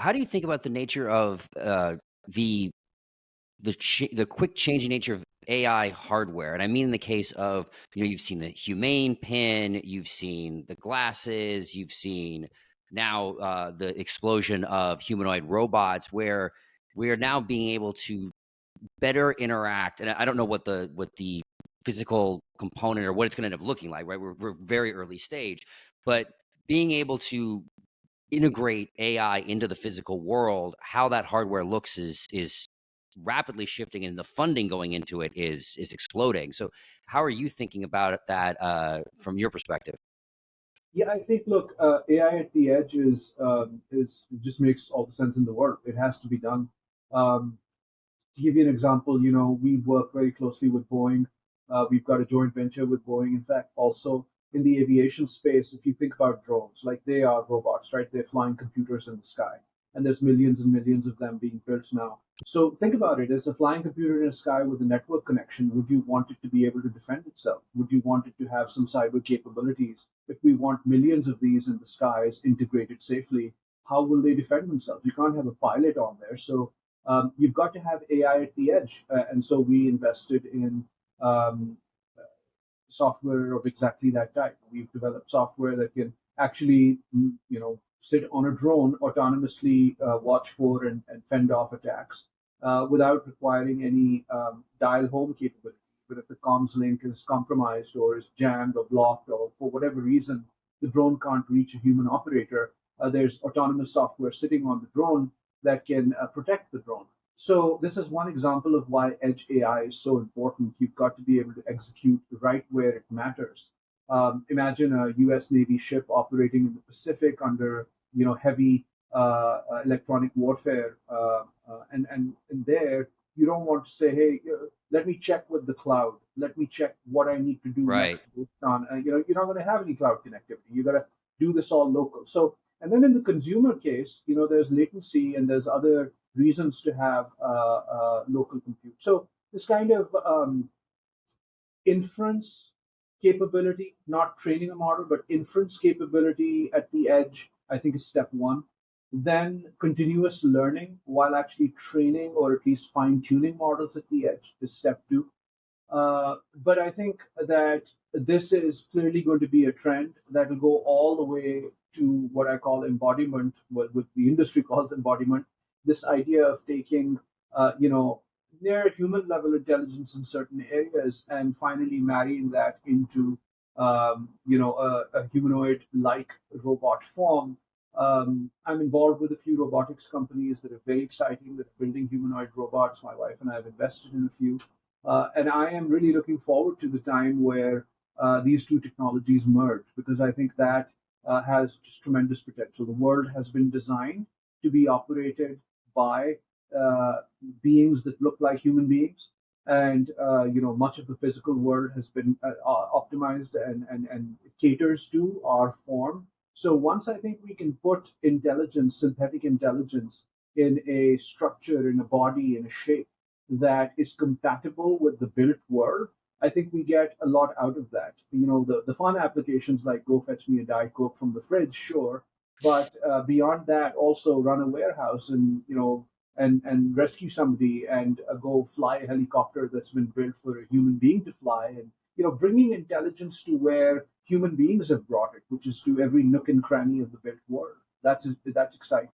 how do you think about the nature of the the quick changing nature of AI hardware? And I mean in the case of, you've seen the humane pin, you've seen the glasses, you've seen now the explosion of humanoid robots, where we are now being able to better interact. And I don't know what the physical component or what it's going to end up looking like, right? We're very early stage, but being able to integrate AI into the physical world, how that hardware looks is rapidly shifting, and the funding going into it is exploding. So, how are you thinking about that from your perspective? Yeah, I think look, AI at the edge is it just makes all the sense in the world. It has to be done. Um, to give you an example, we work very closely with Boeing. We've got a joint venture with Boeing. In fact, also in the aviation space, if you think about drones, like they are robots, right? They're flying computers in the sky, and there's millions and millions of them being built now. So think about it as a flying computer in the sky with a network connection. Would you want it to be able to defend itself? Would you want it to have some cyber capabilities? If we want millions of these in the skies integrated safely, how will they defend themselves? You can't have a pilot on there. So you've got to have AI at the edge. And so we invested in um, software of exactly that type. We've developed software that can actually, sit on a drone, autonomously watch for and fend off attacks without requiring any dial home capability. But if the comms link is compromised or is jammed or blocked or for whatever reason the drone can't reach a human operator, there's autonomous software sitting on the drone that can protect the drone. So this is one example of why edge AI is so important. You've got to be able to execute right where it matters. Imagine a U.S. Navy ship operating in the Pacific under heavy electronic warfare, and there you don't want to say, hey, let me check with the cloud. Let me check what I need to do Right. next. On you're not going to have any cloud connectivity. You got to do this all local. So and then in the consumer case, there's latency and there's other reasons to have local compute. So this kind of inference capability, not training a model, but inference capability at the edge, I think is step one. Then continuous learning while actually training or at least fine tuning models at the edge is step two. But I think that this is clearly going to be a trend that will go all the way to what I call embodiment, what the industry calls embodiment. This idea of taking, near human level intelligence in certain areas and finally marrying that into, a humanoid like robot form. I'm involved with a few robotics companies that are very exciting, that are building humanoid robots. My wife and I have invested in a few. And I am really looking forward to the time where these two technologies merge because I think that has just tremendous potential. The world has been designed to be operated by beings that look like human beings. And much of the physical world has been optimized and caters to our form. So once I think we can put intelligence, synthetic intelligence, in a structure, in a body, in a shape that is compatible with the built world, I think we get a lot out of that. The fun applications like go fetch me a Diet Coke from the fridge, sure, but beyond that, also run a warehouse and and rescue somebody and go fly a helicopter that's been built for a human being to fly, and bringing intelligence to where human beings have brought it, which is to every nook and cranny of the built world. That's exciting.